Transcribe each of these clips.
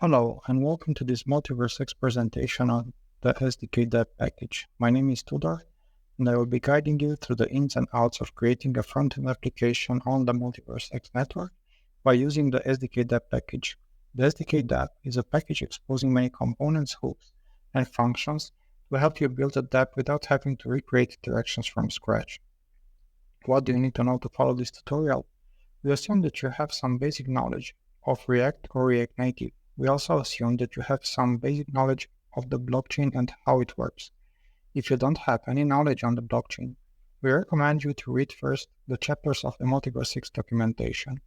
Hello, and welcome to this MultiversX presentation on the sdk-dapp package. My name is Tudor, and I will be guiding you through the ins and outs of creating a front-end application on the MultiversX network by using the sdk-dapp package. The sdk-dapp is a package exposing many components, hooks, and functions to help you build a dapp without having to recreate interactions from scratch. What do you need to know to follow this tutorial? We assume that you have some basic knowledge of React or React Native. We also assume that you have some basic knowledge of the blockchain and how it works. If you don't have any knowledge on the blockchain, we recommend you to read first the chapters of the MultiversX documentation.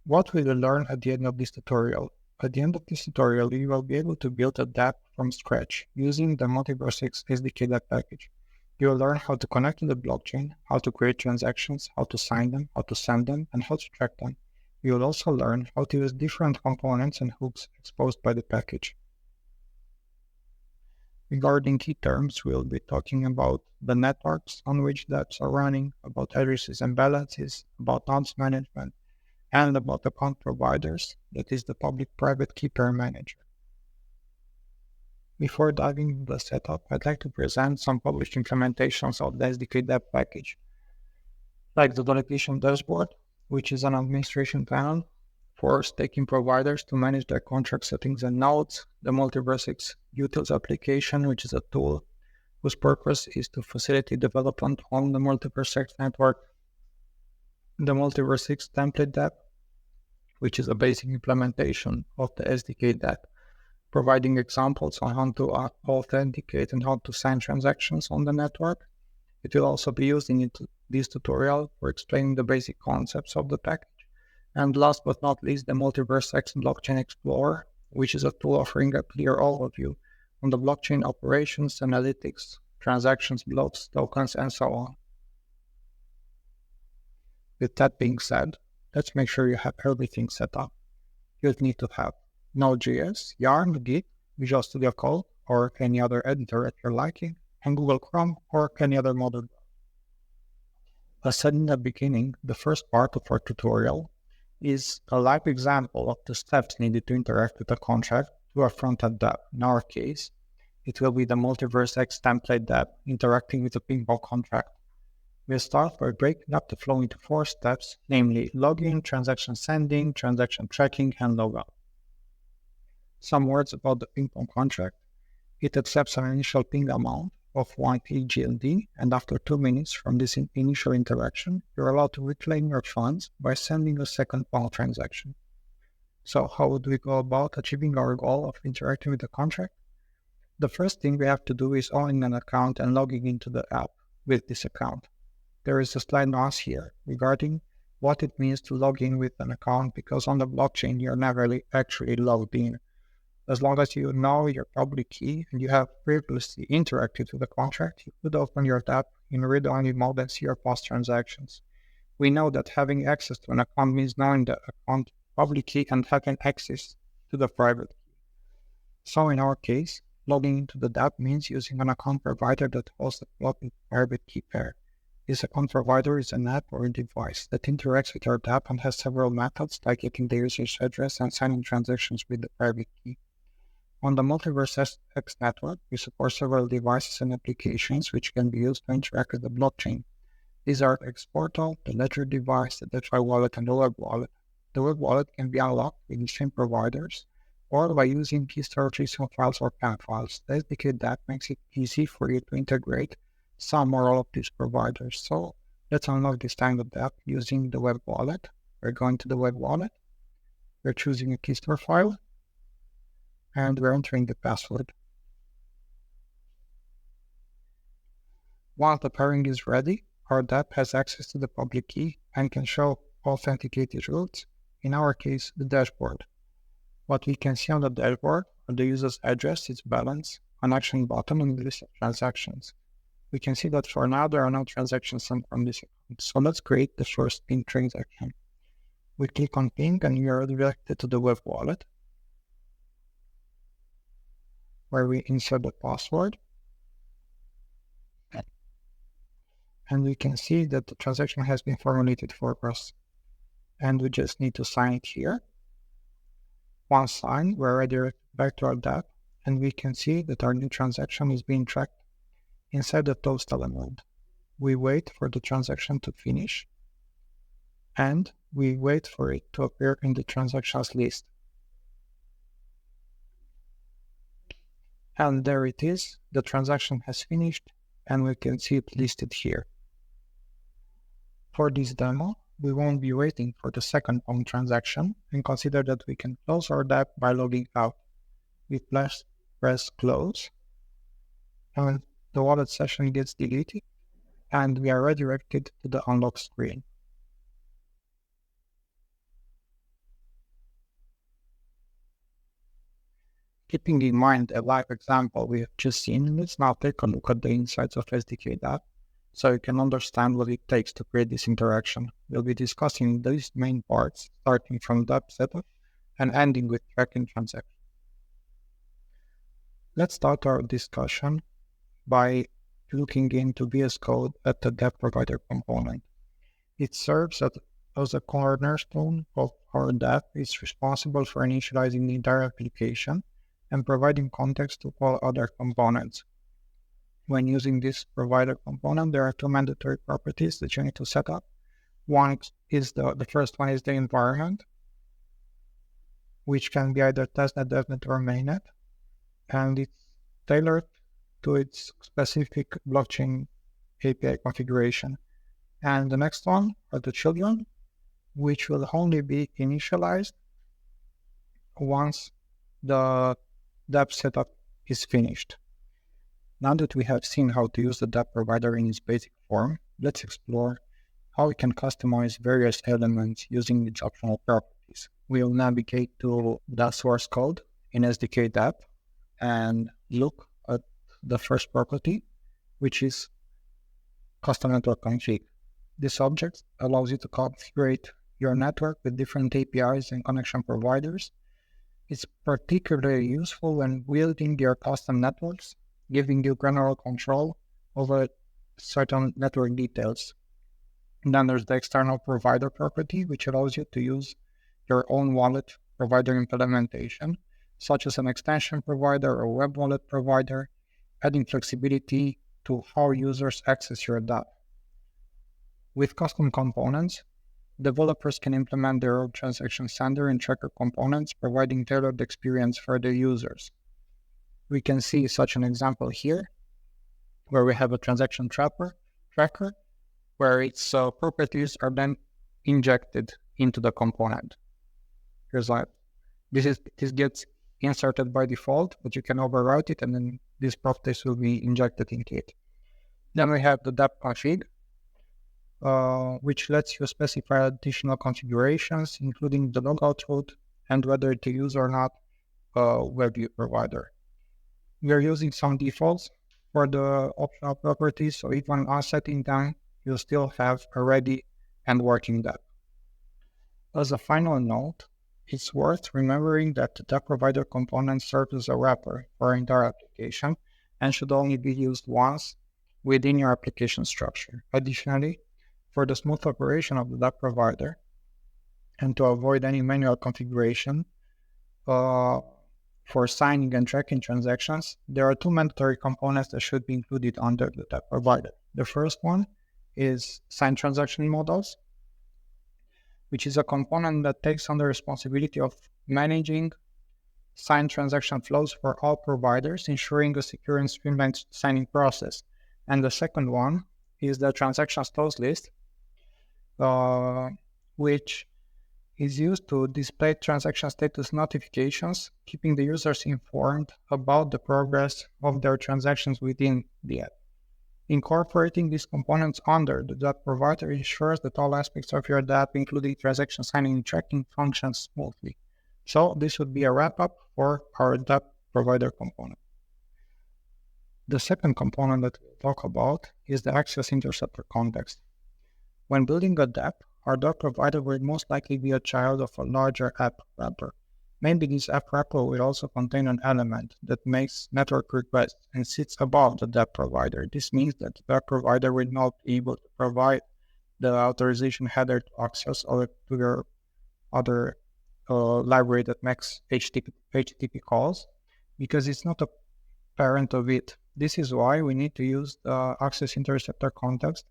What will you learn at the end of this tutorial? At the end of this tutorial, you will be able to build a dapp from scratch using the MultiversX sdk-dapp package. You will learn how to connect to the blockchain, how to create transactions, how to sign them, how to send them, and how to track them. You will also learn how to use different components and hooks exposed by the package. Regarding key terms, we'll be talking about the networks on which dapps are running, about addresses and balances, about nodes management, and about account providers, that is the public-private key pair manager. Before diving into the setup, I'd like to present some published implementations of the sdk-dapp package, like the Authentication dashboard, which is an administration panel for staking providers to manage their contract settings and nodes, the MultiversX Utils application, which is a tool whose purpose is to facilitate development on the MultiversX network, the MultiversX template dapp, which is a basic implementation of the sdk-dapp, providing examples on how to authenticate and how to sign transactions on the network. It will also be used in this tutorial for explaining the basic concepts of the package. And last but not least, the MultiversX Blockchain Explorer, which is a tool offering a clear overview on the blockchain operations, analytics, transactions, blocks, tokens, and so on. With that being said, let's make sure you have everything set up. You'll need to have Node.js, Yarn, Git, Visual Studio Code, or any other editor at your liking, and Google Chrome or any other model. As said in the beginning, the first part of our tutorial is a live example of the steps needed to interact with a contract through a front-end dapp. In our case, it will be the MultiversX template dapp interacting with a ping-pong contract. We'll start by breaking up the flow into 4 steps, namely login, transaction sending, transaction tracking, and logout. Some words about the ping-pong contract. It accepts an initial ping amount of 1 PGLD, and after 2 minutes from this initial interaction, you're allowed to reclaim your funds by sending a second pong transaction. So how would we go about achieving our goal of interacting with the contract? The first thing we have to do is owning an account and logging into the app with this account. There is a slight nuance here regarding what it means to log in with an account, because on the blockchain, you're never actually logged in. As long as you know your public key and you have previously interacted with the contract, you could open your dapp in read-only mode and see your past transactions. We know that having access to an account means knowing the account public key and having access to the private key. So in our case, logging into the dapp means using an account provider that hosts a public private key pair. This account provider is an app or a device that interacts with our dapp and has several methods like getting the user's address and signing transactions with the private key. On the MultiversX network, we support several devices and applications which can be used to interact with the blockchain. These are the X portal, the Ledger device, the DeFi wallet, and the web wallet. The web wallet can be unlocked with the same providers or by using key store JSON files or PAN files. The sdk-dapp makes it easy for you to integrate some or all of these providers. So let's unlock this tangled dapp using the web wallet. We're going to the web wallet. We're choosing a key store file, and we're entering the password. Once the pairing is ready, our dapp has access to the public key and can show authenticated routes, in our case, the dashboard. What we can see on the dashboard are the user's address, its balance, an action button, and the list of transactions. We can see that for now there are no transactions sent from this account. So let's create the first ping transaction. We click on ping and we are redirected to the web wallet, where we insert the password. And we can see that the transaction has been formulated for us. And we just need to sign it here. Once signed, we're redirected back to our dapp, and we can see that our new transaction is being tracked inside the toast element. We wait for the transaction to finish, and we wait for it to appear in the transactions list. And there it is, the transaction has finished, and we can see it listed here. For this demo, we won't be waiting for the second Pong transaction, and consider that we can close our dapp by logging out. We press close, and the wallet session gets deleted, and we are redirected to the unlock screen. Keeping in mind a live example we have just seen, let's now take a look at the insights of sdk-dapp so you can understand what it takes to create this interaction. We'll be discussing these main parts, starting from dapp setup and ending with tracking transactions. Let's start our discussion by looking into VS Code at the dapp provider component. It serves as a cornerstone of our dapp. It's responsible for initializing the entire application and providing context to all other components. When using this provider component, there are two mandatory properties that you need to set up. One is the first one is the environment, which can be either testnet, devnet, or mainnet, and it's tailored to its specific blockchain API configuration. And the next one are the children, which will only be initialized once the dapp setup is finished. Now that we have seen how to use the dapp provider in its basic form, let's explore how we can customize various elements using its optional properties. We'll navigate to the source code in sdk-dapp and look at the first property, which is custom network config. This object allows you to configure your network with different APIs and connection providers. It's particularly useful when building your custom networks, giving you granular control over certain network details. And then there's the external provider property, which allows you to use your own wallet provider implementation, such as an extension provider or web wallet provider, adding flexibility to how users access your dapp. With custom components, developers can implement their own transaction sender and tracker components, providing tailored experience for their users. We can see such an example here, where we have a transaction tracker, where its properties are then injected into the component. Here's like this gets inserted by default, but you can overwrite it, and then these properties will be injected into it. Then we have the dapp config, which lets you specify additional configurations, including the logout route and whether to use or not a web view provider. We are using some defaults for the optional properties, so even on setting them, you'll still have a ready and working dapp. As a final note, it's worth remembering that the dapp provider component serves as a wrapper for our entire application and should only be used once within your application structure. Additionally, for the smooth operation of the dapp provider and to avoid any manual configuration for signing and tracking transactions, there are two mandatory components that should be included under the dapp provider. The first one is signed transaction models, which is a component that takes on the responsibility of managing signed transaction flows for all providers, ensuring a secure and streamlined signing process. And the second one is the transaction flows list, which is used to display transaction status notifications, keeping the users informed about the progress of their transactions within the app. Incorporating these components under the dapp provider ensures that all aspects of your dapp, including transaction signing and tracking, functions smoothly. So this would be a wrap-up for our dapp provider component. The second component that we'll talk about is the access interceptor context. When building a dapp, our dapp provider will most likely be a child of a larger app wrapper. Maybe this app wrapper will also contain an element that makes network requests and sits above the dapp provider. This means that the dapp provider will not be able to provide the authorization header to access or to your other library that makes HTTP calls because it's not a parent of it. This is why we need to use the access interceptor context.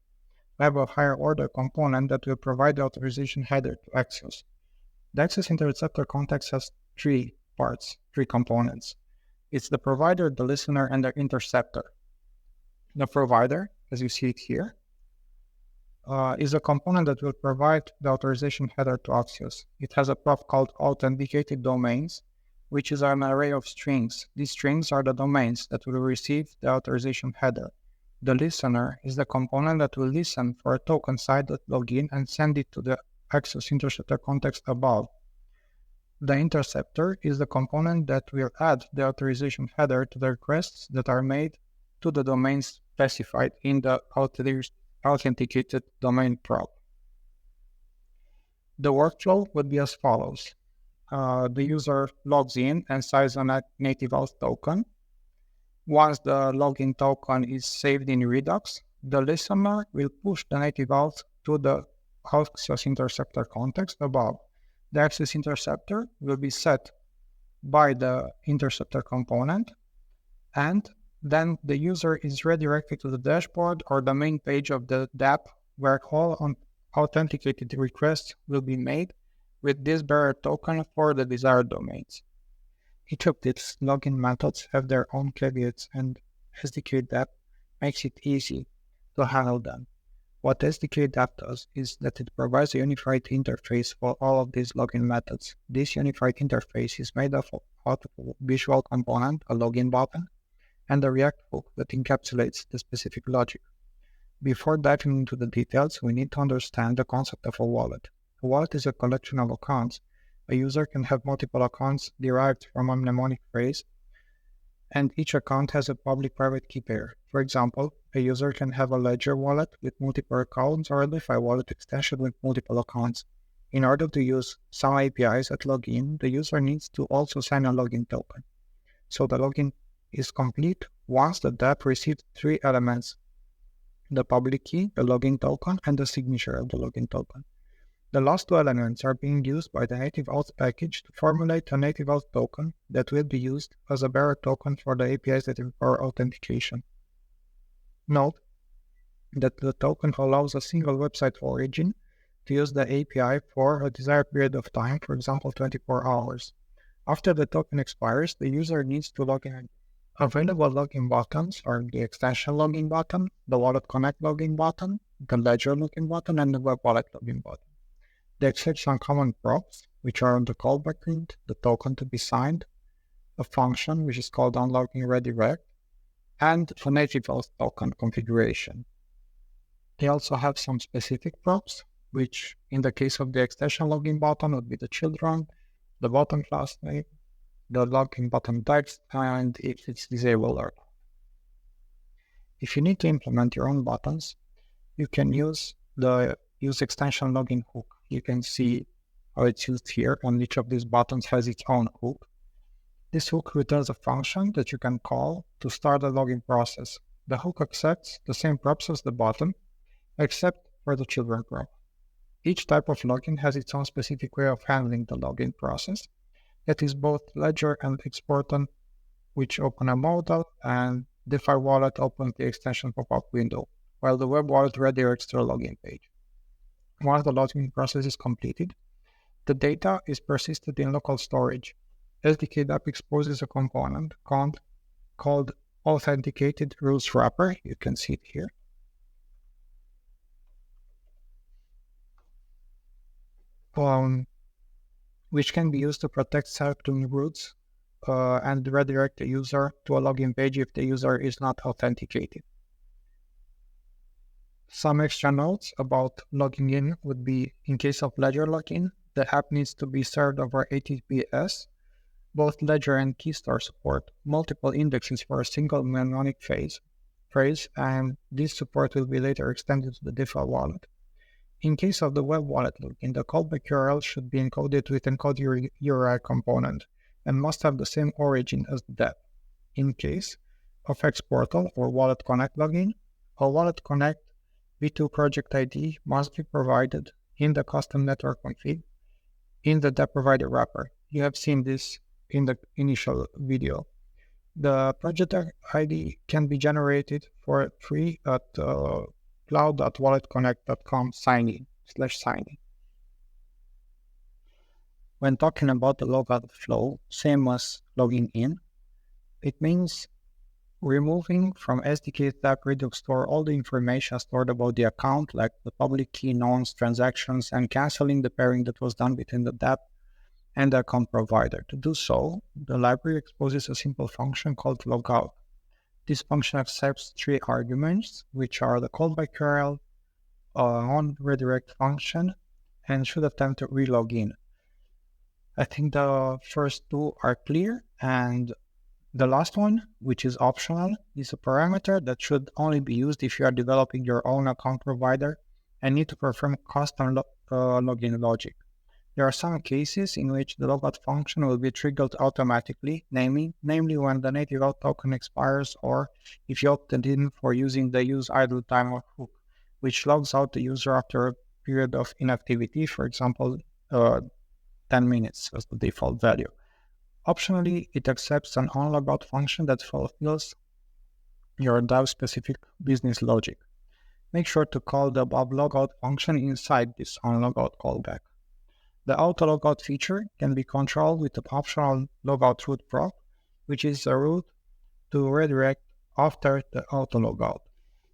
We have a higher order component that will provide the authorization header to Axios. The access interceptor context has three components. It's the provider, the listener, and the interceptor. The provider, as you see it here, is a component that will provide the authorization header to Axios. It has a prop called authenticated domains, which is an array of strings. These strings are the domains that will receive the authorization header. The listener is the component that will listen for a token side.login and send it to the Axios interceptor context above. The interceptor is the component that will add the authorization header to the requests that are made to the domains specified in the authenticated domain prop. The workflow would be as follows. The user logs in and signs a native auth token. Once the login token is saved in Redux, the listener will push the native auth to the Axios interceptor context above. The access interceptor will be set by the interceptor component, and then the user is redirected to the dashboard or the main page of the DApp where all authenticated requests will be made with this bearer token for the desired domains. Each of these login methods have their own caveats, and sdk-dapp makes it easy to handle them. What sdk-dapp does is that it provides a unified interface for all of these login methods. This unified interface is made up of a visual component, a login button, and a React hook that encapsulates the specific logic. Before diving into the details, we need to understand the concept of a wallet. A wallet is a collection of accounts. A user can have multiple accounts derived from a mnemonic phrase, and each account has a public-private key pair. For example, a user can have a Ledger wallet with multiple accounts or a DeFi wallet extension with multiple accounts. In order to use some APIs at login, the user needs to also sign a login token. So the login is complete once the DApp receives three elements: the public key, the login token, and the signature of the login token. The last two elements are being used by the native auth package to formulate a native auth token that will be used as a bearer token for the APIs that require authentication. Note that the token allows a single website origin to use the API for a desired period of time, for example 24 hours. After the token expires, the user needs to log in. Available login buttons are the extension login button, the wallet connect login button, the ledger login button, and the web wallet login button. They accept some common props, which are the callback read, the token to be signed, a function which is called unlocking redirect, and a native auth token configuration. They also have some specific props, which in the case of the extension login button would be the children, the button class name, the login button text, and if it's disabled or not. If you need to implement your own buttons, you can use the use extension login hook. You can see how it's used here, and each of these buttons has its own hook. This hook returns a function that you can call to start the login process. The hook accepts the same props as the button, except for the children prop. Each type of login has its own specific way of handling the login process. That is both Ledger and Exporton, which open a modal, and DeFi wallet opens the extension pop-up window, while the web wallet redirects to a login page. Once the login process is completed, the data is persisted in local storage. sdk-dapp exposes a component called Authenticated Rules Wrapper. You can see it here. Which can be used to protect self-clone roots and redirect the user to a login page if the user is not authenticated. Some extra notes about logging in would be, in case of Ledger login, the app needs to be served over HTTPS. Both Ledger and Keystore support multiple indexes for a single mnemonic phrase, and this support will be later extended to the DeFi wallet. In case of the web wallet login, the callback URL should be encoded with encode URI component and must have the same origin as the DApp. In case of Exportal or Wallet Connect login, a Wallet Connect V2 project ID must be provided in the custom network config. in the Dapp provider wrapper. You have seen this in the initial video. The project ID can be generated for free at cloud.walletconnect.com/sign in. When talking about the logout flow, same as logging in, it means removing from sdk-dapp Redux store all the information stored about the account, like the public key, nonce, transactions, and canceling the pairing that was done between the dapp and the account provider. To do so, the library exposes a simple function called logout. This function accepts three arguments, which are the callback URL, on redirect function, and should attempt to relog in. I think the first two are clear, and the last one, which is optional, is a parameter that should only be used if you are developing your own account provider and need to perform custom login logic. There are some cases in which the logout function will be triggered automatically, namely when the native out token expires, or if you opted in for using the use idle timer hook, which logs out the user after a period of inactivity, for example, 10 minutes as the default value. Optionally, it accepts an onLogout function that fulfills your DAO-specific business logic. Make sure to call the above logout function inside this onLogout callback. The auto-logout feature can be controlled with the optional logout route prop, which is a route to redirect after the auto-logout.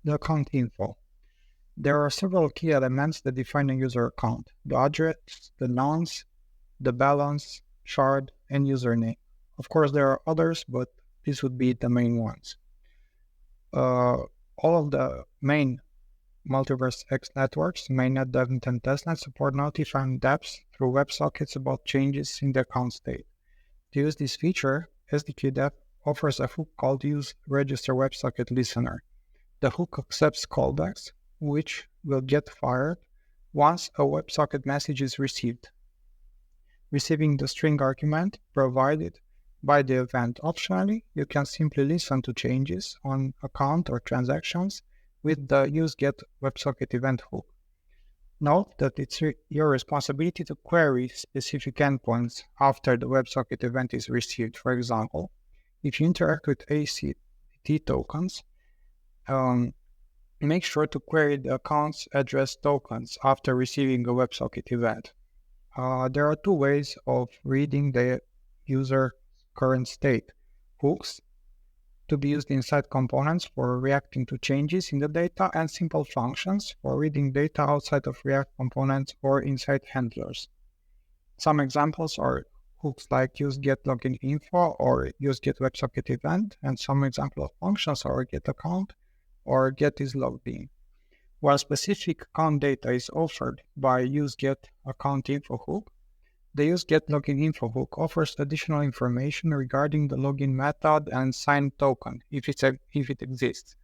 The account info. There are several key elements that define a user account: the address, the nonce, the balance, shard, and username. Of course, there are others, but these would be the main ones. All of the main MultiversX networks, mainnet, DevNet, and testnet, support notifying dApps through WebSockets about changes in the account state. To use this feature, sdk-dapp offers a hook called Use Register WebSocket Listener. The hook accepts callbacks, which will get fired once a WebSocket message is received, receiving the string argument provided by the event. Optionally, you can simply listen to changes on account or transactions with the useGetWebSocket event hook. Note that it's your responsibility to query specific endpoints after the WebSocket event is received. For example, if you interact with ACT tokens, make sure to query the account's address tokens after receiving a WebSocket event. There are two ways of reading the user current state: hooks, to be used inside components for reacting to changes in the data, and simple functions for reading data outside of React components or inside handlers. Some examples are hooks like useGetLoginInfo or useGetWebSocketEvent, and some example of functions are getAccount or getIsLoggedIn. While specific account data is offered by useGetAccountInfo hook, the useGetLoginInfo hook offers additional information regarding the login method and signed token, if it exists.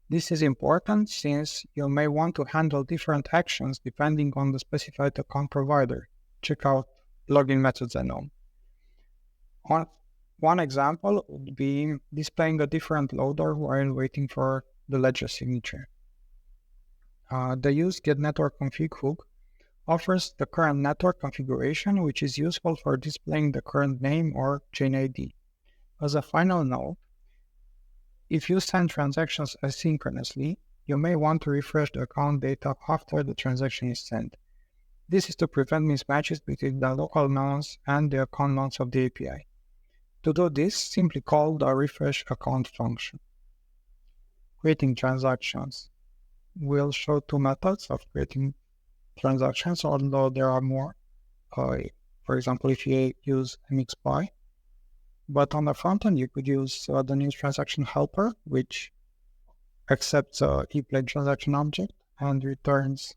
This is important since you may want to handle different actions depending on the specified account provider. Check out login methods and all. One example would be displaying a different loader while waiting for the ledger signature. The useGetNetworkConfig hook offers the current network configuration, which is useful for displaying the current name or chain ID. As a final note, if you send transactions asynchronously, you may want to refresh the account data after the transaction is sent. This is to prevent mismatches between the local nonce and the account nonce of the API. To do this, simply call the refresh account function. Creating transactions. We'll show two methods of creating transactions, although there are more. For example, if you use mxpy. But on the front end, you could use the new transaction helper, which accepts a ePlay transaction object and returns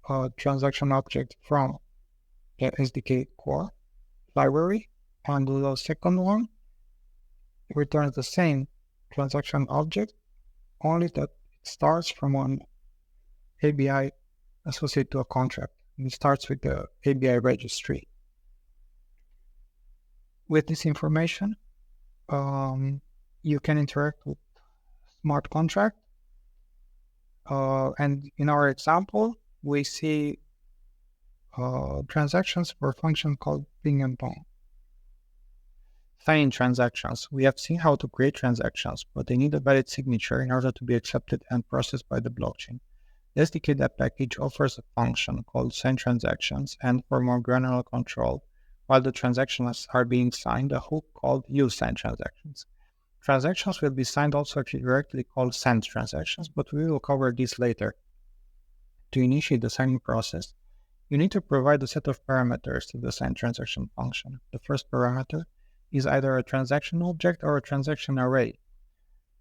a transaction object from the SDK core library. And the second one returns the same transaction object, only that it starts from an ABI associated to a contract. It starts with the ABI registry. With this information, you can interact with smart contract. And in our example, we see transactions for a function called ping-pong. Signing transactions. We have seen how to create transactions, but they need a valid signature in order to be accepted and processed by the blockchain. The sdk-dapp package offers a function called sign transactions, and for more granular control, while the transactions are being signed, a hook called use sign transactions. Transactions will be signed also if you directly call send transactions, but we will cover this later. To initiate the signing process, you need to provide a set of parameters to the sign transaction function. The first parameter is either a transaction object or a transaction array.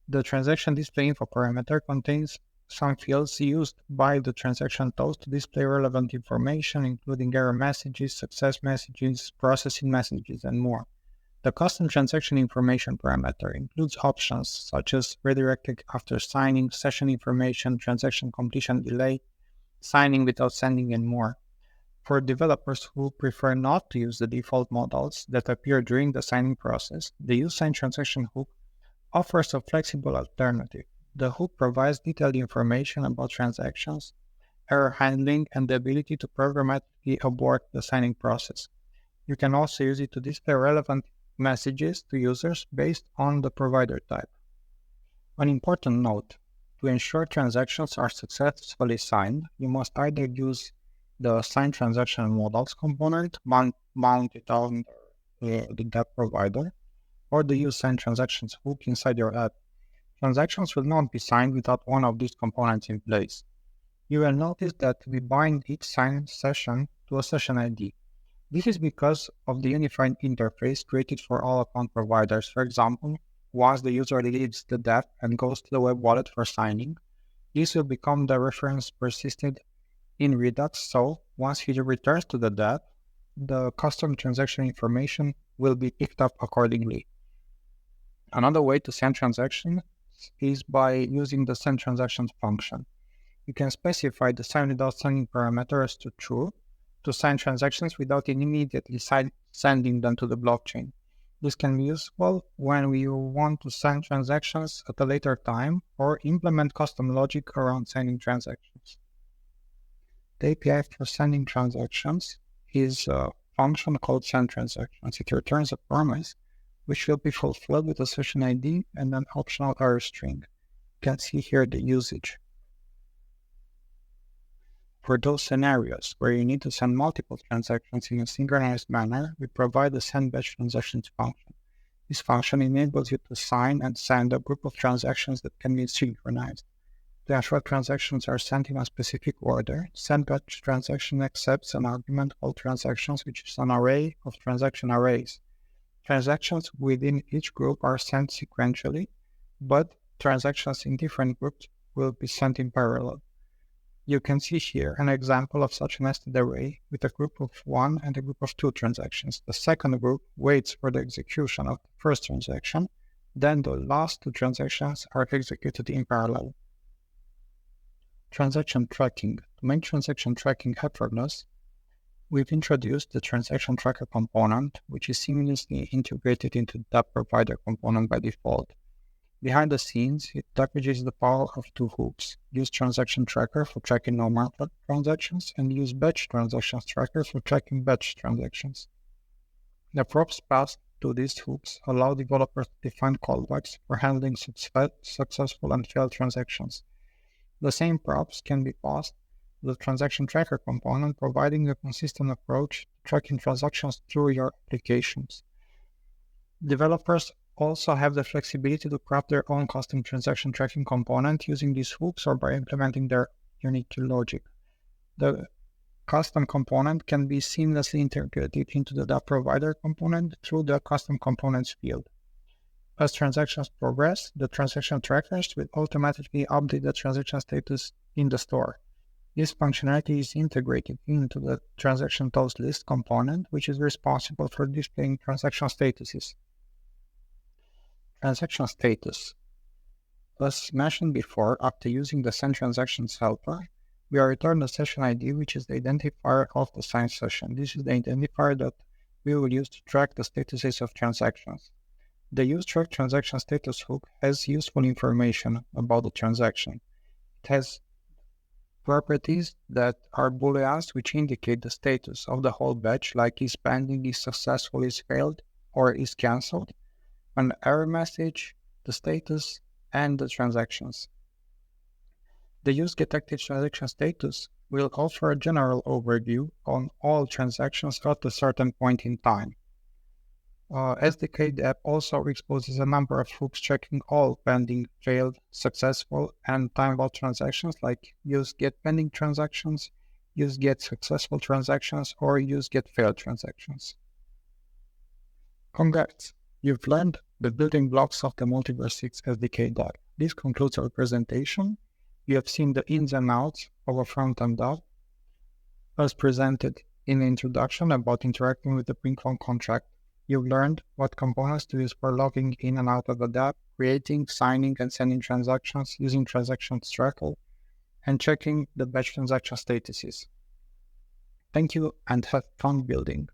The transaction display info parameter contains some fields used by the transaction host to display relevant information, including error messages, success messages, processing messages, and more. The custom transaction information parameter includes options such as redirecting after signing, session information, transaction completion delay, signing without sending, and more. For developers who prefer not to use the default modals that appear during the signing process, the useSign transaction hook offers a flexible alternative. The hook provides detailed information about transactions, error handling, and the ability to programmatically abort the signing process. You can also use it to display relevant messages to users based on the provider type. An important note: to ensure transactions are successfully signed, you must either use the sign transaction modals component mounted on the dapp provider, or the use sign transactions hook inside your app. Transactions will not be signed without one of these components in place. You will notice that we bind each signed session to a session ID. This is because of the unified interface created for all account providers. For example, once the user leaves the dapp and goes to the web wallet for signing, this will become the reference persisted in Redux, so once he returns to the dapp, the custom transaction information will be picked up accordingly. Another way to send transactions is by using the send transactions function. You can specify the sign without sending parameter as to true to sign transactions without immediately sending them to the blockchain. This can be useful when you want to send transactions at a later time or implement custom logic around sending transactions. The API for sending transactions is a function called send transactions. It returns a promise which will be fulfilled with a session ID and an optional error string. You can see here the usage. For those scenarios where you need to send multiple transactions in a synchronized manner, we provide the send batch transactions function. This function enables you to sign and send a group of transactions that can be synchronized. To ensure transactions are sent in a specific order, send batch transaction accepts an argument called transactions, which is an array of transaction arrays. Transactions within each group are sent sequentially, but transactions in different groups will be sent in parallel. You can see here an example of such a nested array with a group of 1 and a group of 2 transactions. The second group waits for the execution of the first transaction, then the last 2 transactions are executed in parallel. Transaction tracking. To make transaction tracking effortless, we've introduced the transaction tracker component, which is seamlessly integrated into the dapp provider component by default. Behind the scenes, it packages the power of 2 hooks: use transaction tracker for tracking normal transactions and use batch transactions tracker for tracking batch transactions. The props passed to these hooks allow developers to define callbacks for handling successful and failed transactions. The same props can be passed to the transaction tracker component, providing a consistent approach to tracking transactions through your applications. Developers also have the flexibility to craft their own custom transaction tracking component using these hooks or by implementing their unique logic. The custom component can be seamlessly integrated into the dapp provider component through the custom components field. As transactions progress, the transaction trackers will automatically update the transaction status in the store. This functionality is integrated into the transaction toast list component, which is responsible for displaying transaction statuses. Transaction status. As mentioned before, after using the send transactions helper, we are returned a session ID, which is the identifier of the signed session. This is the identifier that we will use to track the statuses of transactions. The use track transaction status hook has useful information about the transaction. It has properties that are booleans, which indicate the status of the whole batch, like is pending, is successful, is failed, or is cancelled, an error message, the status, and the transactions. The useGetActiveTransaction status will offer a general overview on all transactions at a certain point in time. sdk-dapp also exposes a number of hooks checking all pending, failed, successful, and time-out transactions like useGetPending transactions, useGetSuccessful transactions, or useGetFailed transactions. Congrats! You've learned the building blocks of the MultiversX SDK-dapp. This concludes our presentation. You have seen the ins and outs of a front-end dapp as presented in the introduction about interacting with the ping-pong contract. You've learned what components to use for logging in and out of the dapp, creating, signing, and sending transactions using transaction tracker, and checking the batch transaction statuses. Thank you and have fun building.